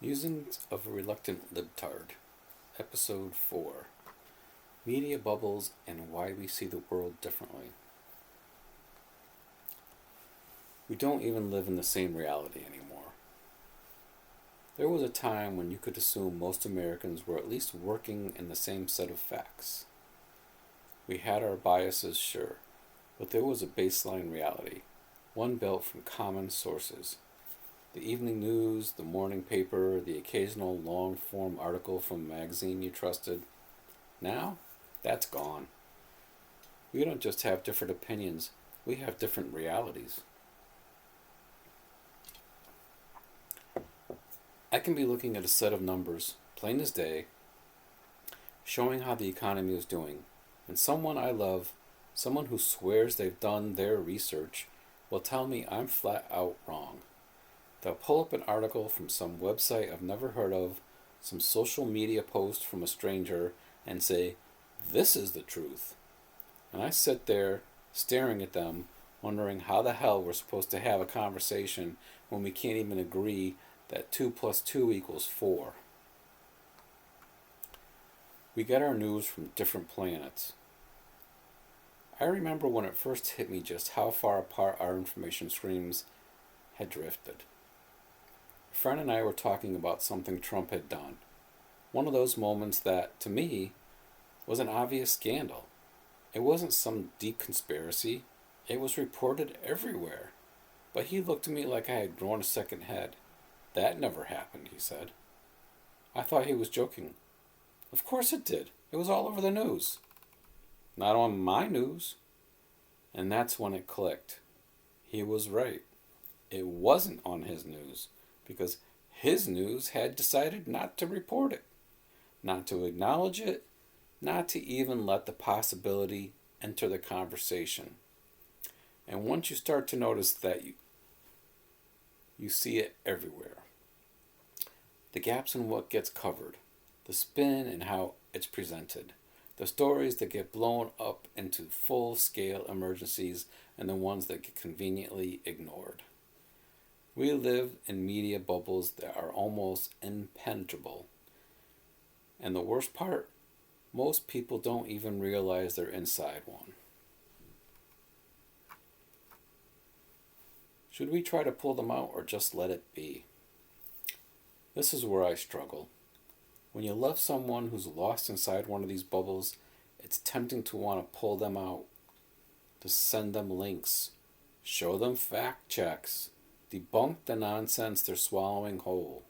Musings of a Reluctant Libtard, Episode 4, Media Bubbles and Why We See the World Differently. We don't even live in the same reality anymore. There was a time when you could assume most Americans were at least working in the same set of facts. We had our biases, sure, but there was a baseline reality, one built from common sources. The evening news, the morning paper, the occasional long-form article from a magazine you trusted. Now, that's gone. We don't just have different opinions, we have different realities. I can be looking at a set of numbers, plain as day, showing how the economy is doing, and someone I love, someone who swears they've done their research, will tell me I'm flat out wrong. They'll pull up an article from some website I've never heard of, some social media post from a stranger, and say, "This is the truth." And I sit there, staring at them, wondering how the hell we're supposed to have a conversation when we can't even agree that 2 plus 2 equals 4. We get our news from different planets. I remember when it first hit me just how far apart our information streams had drifted. A friend and I were talking about something Trump had done. One of those moments that, to me, was an obvious scandal. It wasn't some deep conspiracy. It was reported everywhere. But he looked at me like I had grown a second head. "That never happened," he said. I thought he was joking. Of course it did. It was all over the news. Not on my news. And that's when it clicked. He was right. It wasn't on his news, because his news had decided not to report it, not to acknowledge it, not to even let the possibility enter the conversation. And once you start to notice that, you see it everywhere. The gaps in what gets covered, the spin and how it's presented, the stories that get blown up into full-scale emergencies, and the ones that get conveniently ignored. We live in media bubbles that are almost impenetrable. And the worst part, most people don't even realize they're inside one. Should we try to pull them out or just let it be? This is where I struggle. When you love someone who's lost inside one of these bubbles, it's tempting to want to pull them out, to send them links, show them fact checks, debunk the nonsense they're swallowing whole.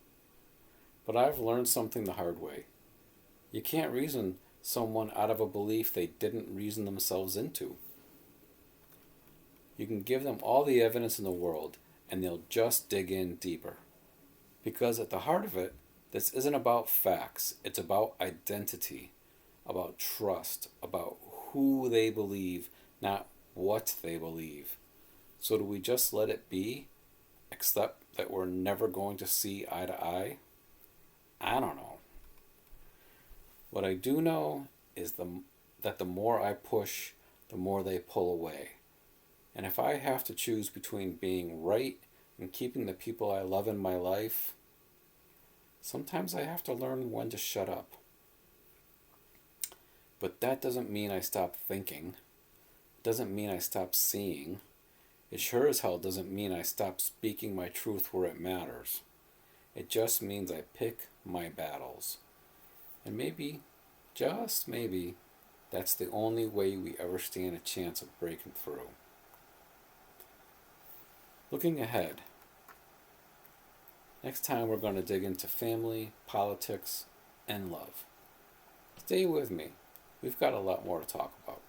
But I've learned something the hard way. You can't reason someone out of a belief they didn't reason themselves into. You can give them all the evidence in the world, and they'll just dig in deeper. Because at the heart of it, this isn't about facts. It's about identity, about trust, about who they believe, not what they believe. So do we just let it be, except that we're never going to see eye to eye? I don't know. What I do know is that the more I push, the more they pull away. And if I have to choose between being right and keeping the people I love in my life, sometimes I have to learn when to shut up. But that doesn't mean I stop thinking. It doesn't mean I stop seeing. It sure as hell doesn't mean I stop speaking my truth where it matters. It just means I pick my battles. And maybe, just maybe, that's the only way we ever stand a chance of breaking through. Looking ahead. Next time we're going to dig into family, politics, and love. Stay with me. We've got a lot more to talk about.